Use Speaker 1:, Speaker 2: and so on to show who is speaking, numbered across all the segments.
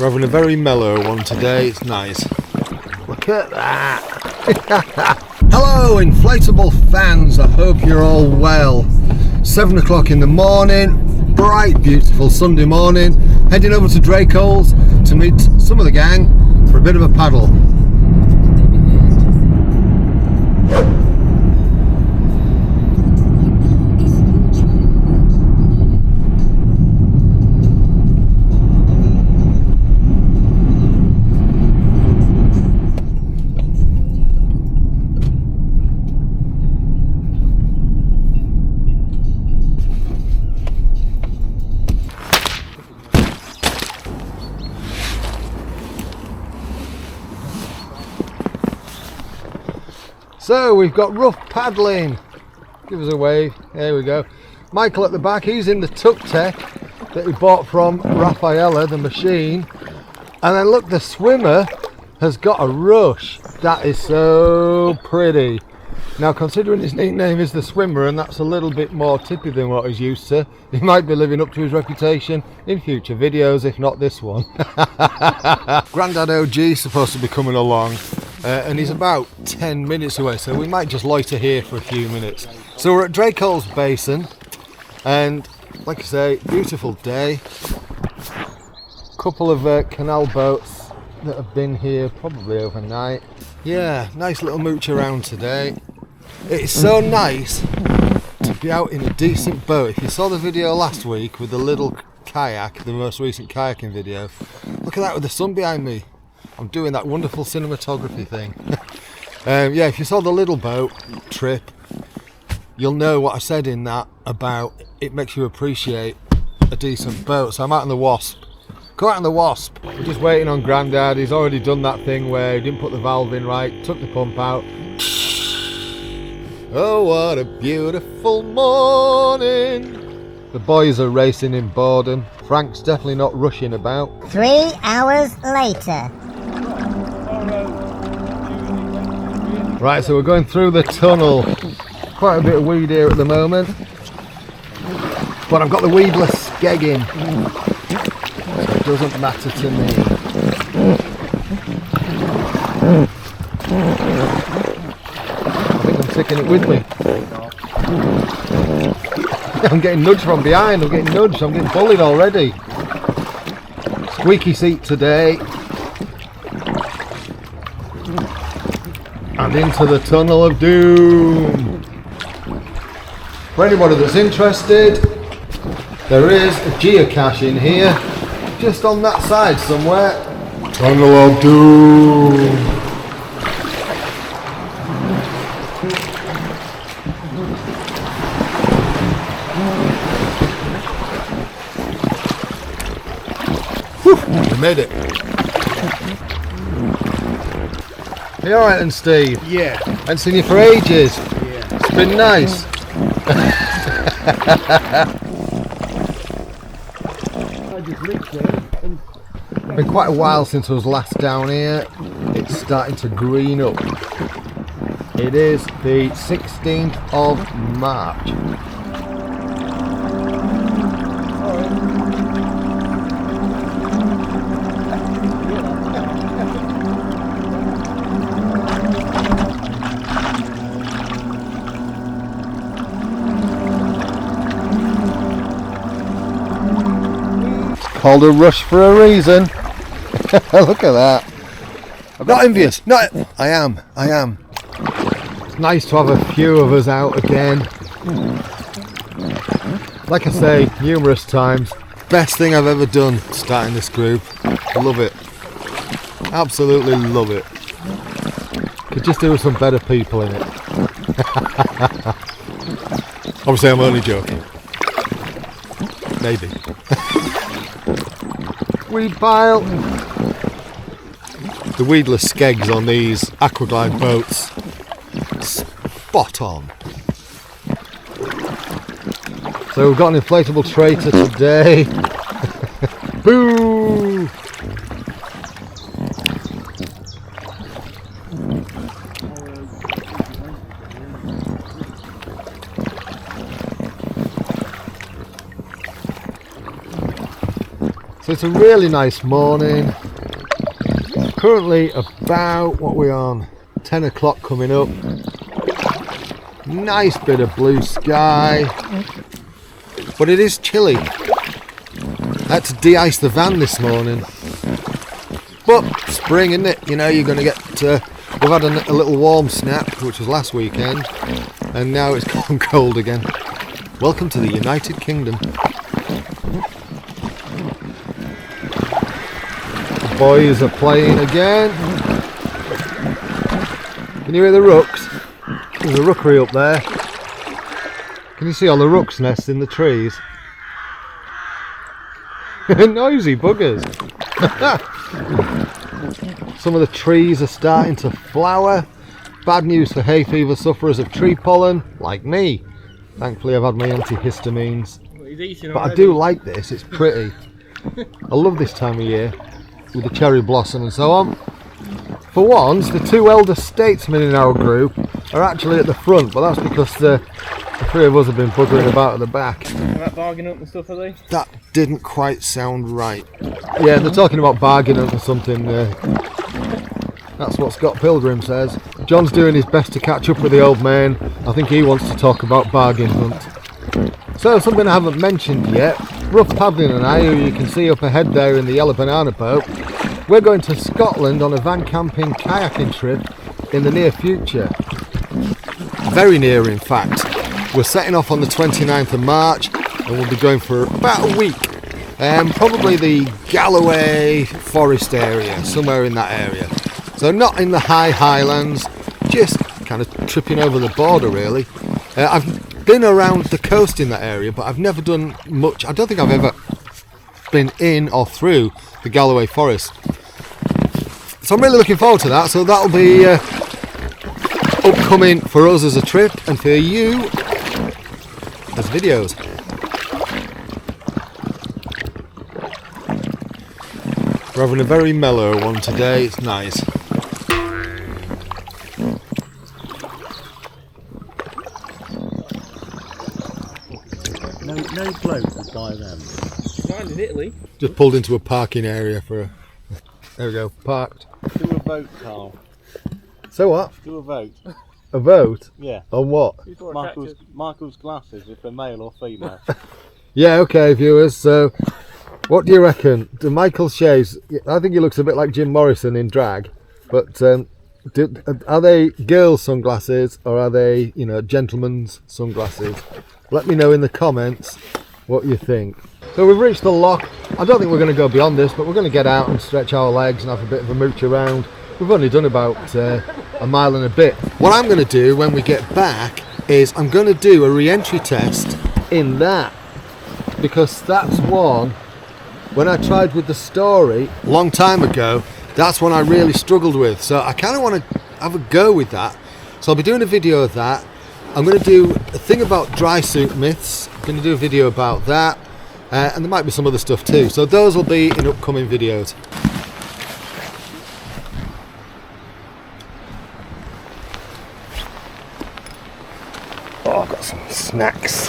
Speaker 1: We're having a very mellow one today, it's nice. Look at that! Hello inflatable fans, I hope you're all well. 7 o'clock in the morning, bright beautiful Sunday morning, heading over to Drakeholes to meet some of the gang for a bit of a paddle. So we've got rough paddling. Give us a wave. There we go. Michael at the back, he's in the Tuk Tech that he bought from Rafaela, the machine. And then look, the swimmer has got a rush. That is so pretty. Now considering his nickname is the swimmer and that's a little bit more tippy than what he's used to, he might be living up to his reputation in future videos, if not this one. Grandad OG is supposed to be coming along. And he's about 10 minutes away, so we might just loiter here for a few minutes. So we're at Drakeholes Basin, and like I say, beautiful day. Couple of canal boats that have been here probably overnight. Yeah, nice little mooch around today. It's so nice to be out in a decent boat. If you saw the video last week with the little kayak, the most recent kayaking video, look at that with the sun behind me. I'm doing that wonderful cinematography thing. Yeah, if you saw the little boat trip, you'll know what I said in that about it makes you appreciate a decent boat. So I'm out on the Wasp. Go out on the Wasp. We're just waiting on Grandad. He's already done that thing where he didn't put the valve in right, took the pump out. Oh, what a beautiful morning. The boys are racing in boredom. Frank's definitely not rushing about.
Speaker 2: 3 hours later.
Speaker 1: Right, so we're going through the tunnel. Quite a bit of weed here at the moment, but I've got the weedless skeg in, so it doesn't matter to me. I think I'm taking it with me. I'm getting nudged from behind, I'm getting nudged, I'm getting bullied already. Squeaky seat today. And into the tunnel of doom. For anybody that's interested, there is a geocache in here, just on that side somewhere. Tunnel of doom. Whew, we made it. You alright then, Steve?
Speaker 3: Yeah.
Speaker 1: I haven't seen you for ages.
Speaker 3: Yeah.
Speaker 1: It's been nice. It's been quite a while since I was last down here. It's starting to green up. It is the 16th of March. Called a rush for a reason. Look at that. I'm not envious. No, I am. It's nice to have a few of us out again. Like I say, numerous times. Best thing I've ever done starting this group. Love it. Absolutely love it. Could just do with some better people in it. Obviously I'm only joking. Maybe. Weed pile. The weedless skegs on these Aquaglide boats, spot on. So we've got an inflatable traitor today. Boo! So it's a really nice morning. Currently about, what are we on? 10 o'clock coming up. Nice bit of blue sky. But it is chilly. I had to de-ice the van this morning. But spring, isn't it? You know, you're going to get... we've had a little warm snap, which was last weekend. And now it's gone cold again. Welcome to the United Kingdom. The boys are playing again. Can you hear the rooks? There's a rookery up there. Can you see all the rooks' nests in the trees? Noisy buggers. Some of the trees are starting to flower. Bad news for hay fever sufferers of tree pollen, like me. Thankfully I've had my antihistamines. But I do like this, it's pretty. I love this time of year, with the cherry blossom and so on. For once, the two elder statesmen in our group are actually at the front, but that's because the three of us have been buggering about at the back.
Speaker 3: That bargain up and stuff, are they?
Speaker 1: That didn't quite sound right. Yeah, they're talking about bargain hunt or something. That's what Scott Pilgrim says. John's doing his best to catch up with the old man. I think he wants to talk about bargain hunt. So, something I haven't mentioned yet. Rough Paddling and I, who you can see up ahead there in the yellow banana boat, we're going to Scotland on a van camping kayaking trip in the near future. Very near, in fact. We're setting off on the 29th of March and we'll be going for about a week. Probably the Galloway forest area, somewhere in that area. So not in the high highlands, just kind of tripping over the border really. I've been around the coast in that area, but I've never done much. I don't think I've ever been in or through the Galloway forest. So I'm really looking forward to that. So that'll be upcoming for us as a trip and for you as videos. We're having a very mellow one today, it's nice.
Speaker 3: No bloke would buy them. Mine in Italy.
Speaker 1: Just pulled into a parking area for a... There we go, parked.
Speaker 3: Do a vote, Carl.
Speaker 1: So what?
Speaker 3: Do a vote.
Speaker 1: A vote?
Speaker 3: Yeah.
Speaker 1: On what?
Speaker 3: Michael's glasses, if they're male or female.
Speaker 1: Yeah, okay, viewers. So, what do you reckon? Do Michael shaves? I think he looks a bit like Jim Morrison in drag. But are they girls' sunglasses or are they, you know, gentlemen's sunglasses? Let me know in the comments what you think. So we've reached the lock. I don't think we're going to go beyond this, but we're going to get out and stretch our legs and have a bit of a mooch around. We've only done about a mile and a bit. What I'm going to do when we get back is I'm going to do a re-entry test in that, because that's one, when I tried with the Story a long time ago, that's one I really struggled with. So I kind of want to have a go with that. So I'll be doing a video of that. I'm going to do a thing about dry suit myths. I'm going to do a video about that. And there might be some other stuff too. So those will be in upcoming videos. Oh, I've got some snacks.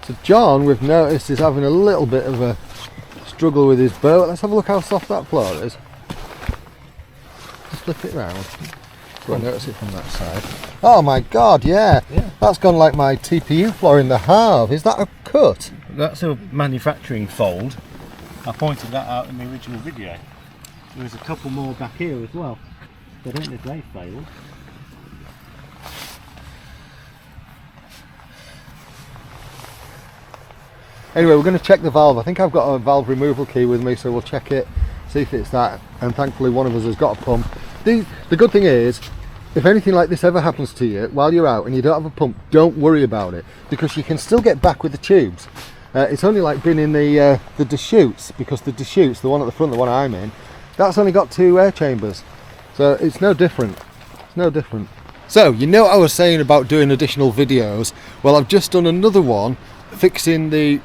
Speaker 1: So John, we've noticed, is having a little bit of a struggle with his boat. Let's have a look how soft that floor is. Just flip it round. So I notice it from that side. Oh my god, yeah. That's gone like my TPU floor in the Harve. Is that a cut?
Speaker 3: That's a manufacturing fold. I pointed that out in the original video. There's a couple more back here as well. I don't think they failed.
Speaker 1: Anyway, we're going to check the valve. I think I've got a valve removal key with me, so we'll check it, see if it's that. And thankfully one of us has got a pump. The good thing is, if anything like this ever happens to you while you're out and you don't have a pump, don't worry about it, because you can still get back with the tubes. It's only like being in the Deschutes, because the Deschutes, the one at the front, the one I'm in, that's only got 2 air chambers. So it's no different. It's no different. So, you know what I was saying about doing additional videos? Well, I've just done another one fixing the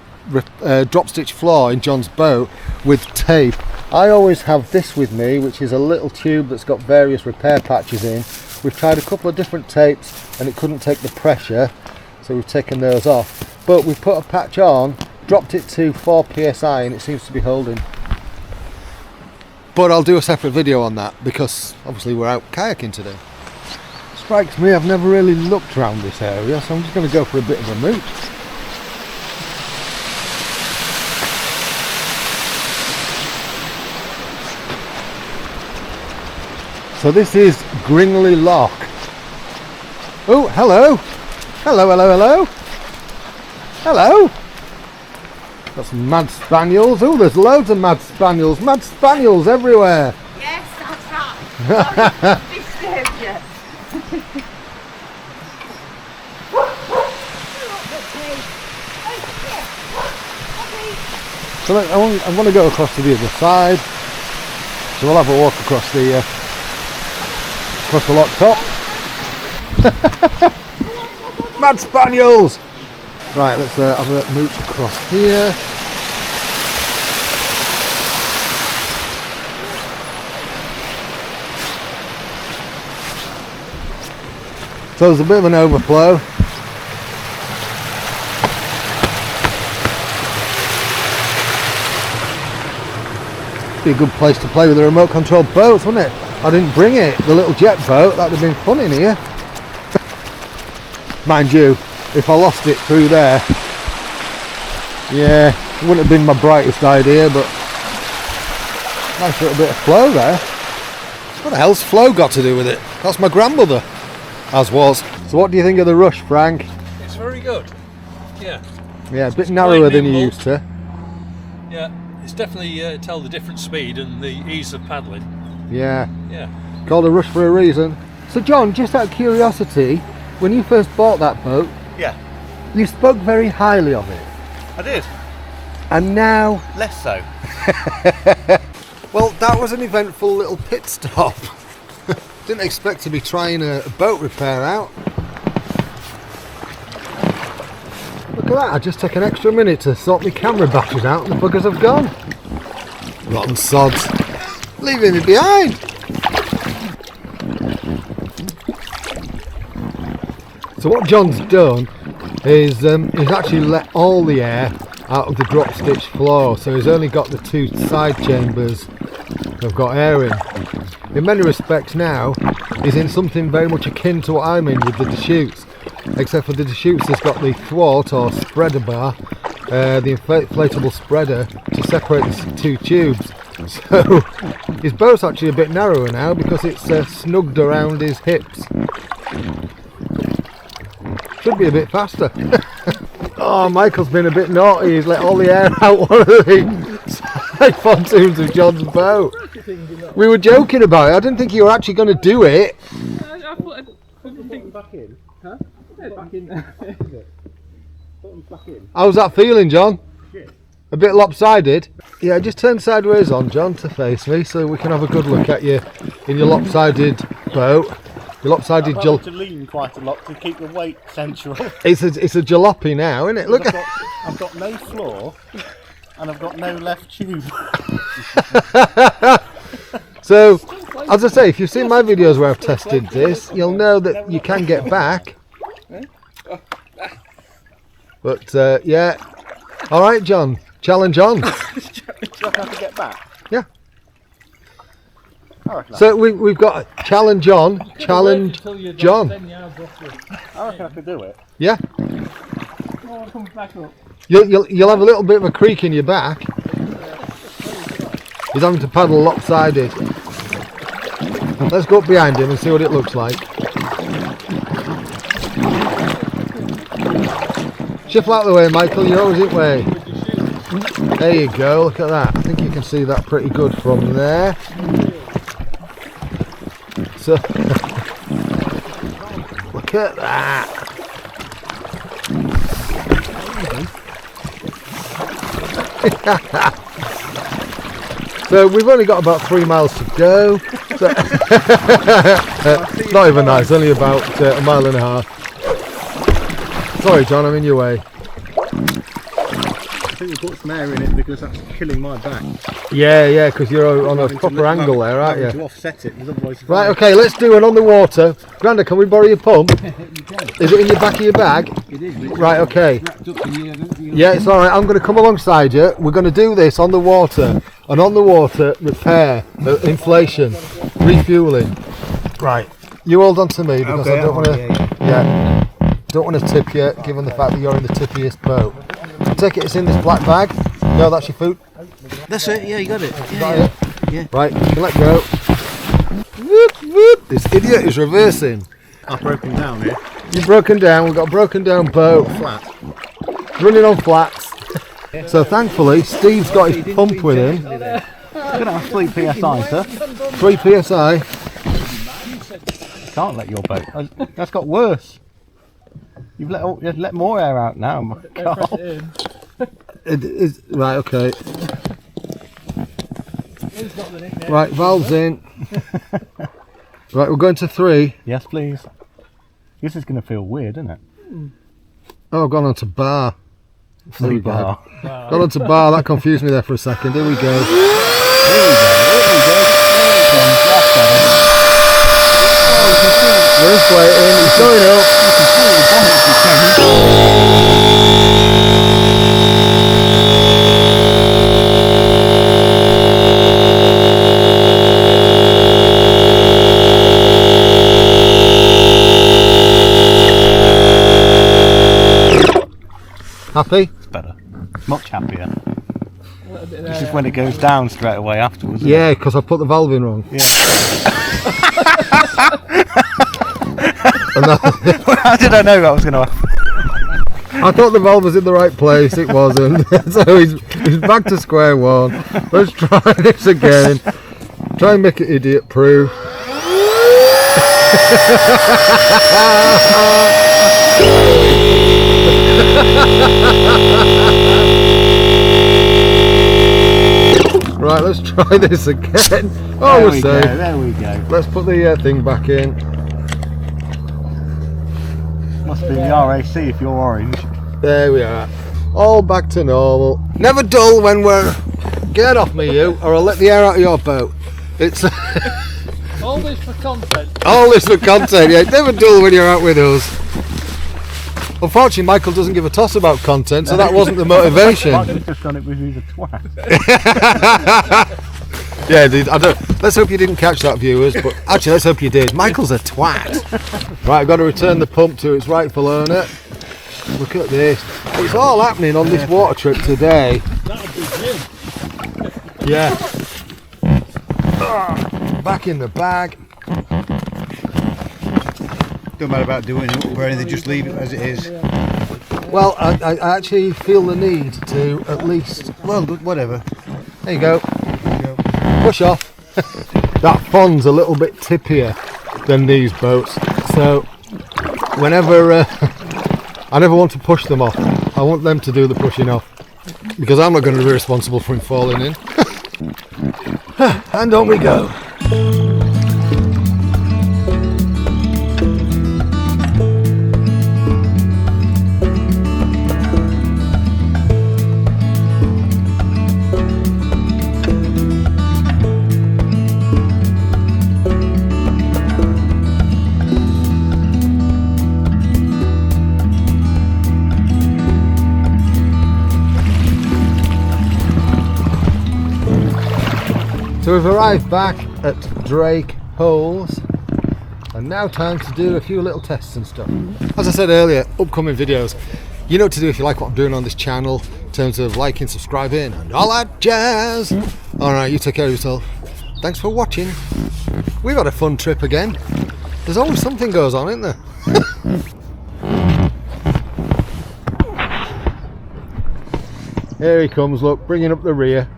Speaker 1: drop stitch floor in John's boat with tape. I always have this with me, which is a little tube that's got various repair patches in. We've tried a couple of different tapes and it couldn't take the pressure, so we've taken those off. But we've put a patch on dropped it to 4 psi and it seems to be holding. But I'll do a separate video on that because obviously we're out kayaking today. Strikes me I've never really looked around this area, so I'm just going to go for a bit of a mooch. So this is Gringley Lock. Oh, hello! Hello, hello, hello! Hello! Got some mad spaniels. Oh, there's loads of mad spaniels. Mad spaniels everywhere.
Speaker 4: Yes, that's right. Disturbed you.
Speaker 1: So look, I want to go across to the other side. So we'll have a walk across the lock top. Mad spaniels! Right, let's have a mooch across here. So there's a bit of an overflow. Be a good place to play with the remote control boats, wouldn't it? I didn't bring it, the little jet boat, that'd have been fun in here. Mind you, if I lost it through there, yeah, it wouldn't have been my brightest idea, but nice little bit of flow there. What the hell's flow got to do with it? That's my grandmother, as was. So what do you think of the rush, Frank?
Speaker 5: It's very good. Yeah.
Speaker 1: Yeah, a bit narrower than you used to.
Speaker 5: Yeah, it's definitely tell the different speed and the ease of paddling.
Speaker 1: Yeah.
Speaker 5: Yeah.
Speaker 1: Called a rush for a reason. So John, just out of curiosity, when you first bought that boat,
Speaker 3: Yeah,
Speaker 1: you spoke very highly of it.
Speaker 3: I did.
Speaker 1: And now...
Speaker 3: Less so.
Speaker 1: Well, that was an eventful little pit stop. Didn't expect to be trying a boat repair out. Look at that, I just took an extra minute to sort my camera batteries out and the buggers have gone. Rotten sods. Leaving me behind. So what John's done is he's actually let all the air out of the drop stitch floor, so he's only got the two side chambers that have got air in. In many respects now he's in something very much akin to what I'm in with the Deschutes, except for the Deschutes has got the thwart or spreader bar, the inflatable spreader to separate the two tubes. So his boat's actually a bit narrower now because it's snugged around his hips. Should be a bit faster. Oh, Michael's been a bit naughty. He's let all the air out one of the side pontoons of John's boat. We were joking about it. I didn't think you were actually going to do it.
Speaker 6: I thought I'd think back in. Huh? Back in. Back in.
Speaker 1: How's that feeling, John? A bit lopsided? Yeah, just turn sideways on, John, to face me so we can have a good look at you in your lopsided boat. Your lopsided
Speaker 3: to lean quite a lot to keep the weight central.
Speaker 1: It's a jalopy now, isn't it? Look at
Speaker 3: I've got no floor and I've got no left tube.
Speaker 1: So, as I say, if you've seen my videos where I've tested this, you'll know that you can get back. But yeah, all right, John. Challenge on.
Speaker 3: Do I have to get back?
Speaker 1: Yeah.
Speaker 3: I reckon
Speaker 1: So we've got a challenge on, challenge John.
Speaker 3: I reckon I could do it.
Speaker 1: Yeah.
Speaker 6: Oh, come back up.
Speaker 1: You'll have a little bit of a creak in your back. He's having to paddle lopsided. Let's go up behind him and see what it looks like. Shuffle out of the way, Michael. You're always in way. There you go. Look at that. I think you can see that pretty good from there. So look at that. So we've only got about 3 miles to go. So not even that, it's only about a mile and a half. Sorry John, I'm in your way.
Speaker 3: we put some air in it because that's killing my back.
Speaker 1: Yeah, because you're on a
Speaker 3: Having to
Speaker 1: proper
Speaker 3: look
Speaker 1: angle
Speaker 3: like-
Speaker 1: there, aren't
Speaker 3: having
Speaker 1: you?
Speaker 3: to offset it, 'cause otherwise if
Speaker 1: Right,
Speaker 3: I-
Speaker 1: okay, let's do an on the water. Granda, can we borrow your pump? Is it in your back of your bag?
Speaker 6: It is.
Speaker 1: Right, okay.
Speaker 6: Wrapped up in here, don't you?
Speaker 1: Yeah, it's alright. I'm going to come alongside you. We're going to do this on the water. And on the water, repair, inflation, refueling. Right. You hold on to me because I don't want to. Yeah. Don't want to tip you, given the fact that you're in the tippiest boat. I take it it's in this black bag. No, that's your food.
Speaker 6: That's it. Yeah, you got it.
Speaker 1: Got it? Yeah. Right, you can let go. Whoop, whoop. This idiot is reversing.
Speaker 3: I've broken down here.
Speaker 1: You've broken down. We've got a broken down boat.
Speaker 3: Flat.
Speaker 1: Running on flats. So thankfully, Steve's got his pump with him.
Speaker 3: Gonna have 3 psi, sir.
Speaker 1: 3 psi.
Speaker 3: Can't let your boat. That's got worse. You've let more air out now. My God.
Speaker 1: It is right. Okay. Right, valves in. Right, we're going to 3.
Speaker 3: Yes, please. This is gonna feel weird, isn't it?
Speaker 1: Oh, I've gone on to bar.
Speaker 3: Free bar.
Speaker 1: Gone on to bar. That confused me there for a second. Here we go. We're inflating. It's going up. Happy?
Speaker 3: It's better. Much happier. This is when it goes down straight away afterwards. Isn't
Speaker 1: Yeah, because I put the valve in wrong.
Speaker 3: it?
Speaker 1: And that-
Speaker 3: How did I know that was going to happen?
Speaker 1: I thought the valve was in the right place. It wasn't. So he's back to square one. Let's try this again. Try and make it idiot proof. Right, let's try this again. Oh,
Speaker 3: There
Speaker 1: we're
Speaker 3: we
Speaker 1: safe.
Speaker 3: go. There we go.
Speaker 1: Let's put the thing back in.
Speaker 3: Must be the RAC if you're orange.
Speaker 1: There we are. All back to normal. Never dull when we're... Get off me, you, or I'll let the air out of your boat. It's
Speaker 5: All this for content.
Speaker 1: all this for content. Yeah, never dull when you're out with us. Unfortunately, Michael doesn't give a toss about content, so that wasn't the motivation.
Speaker 3: I could have just done it with he's a twat.
Speaker 1: Yeah, dude, let's hope you didn't catch that, viewers, but actually let's hope you did. Michael's a twat. Right, I've got to return the pump to its rightful owner. Look at this. It's all happening on this water trip today.
Speaker 5: That'll be Jim.
Speaker 1: Yeah. Back in the bag.
Speaker 6: Don't matter about doing it or anything, just leave it as it is.
Speaker 1: Well, I actually feel the need to at least...
Speaker 6: Well, whatever.
Speaker 1: There you go. Push off. That pond's a little bit tippier than these boats, so whenever I never want to push them off. I want them to do the pushing off because I'm not going to be responsible for him falling in. And on we go. So we've arrived back at Drakeholes and now time to do a few little tests and stuff. As I said earlier, upcoming videos. You know what to do if you like what I'm doing on this channel in terms of liking, subscribing and all that jazz. Alright, you take care of yourself. Thanks for watching. We've had a fun trip again. There's always something goes on, isn't there? Here he comes, look, bringing up the rear.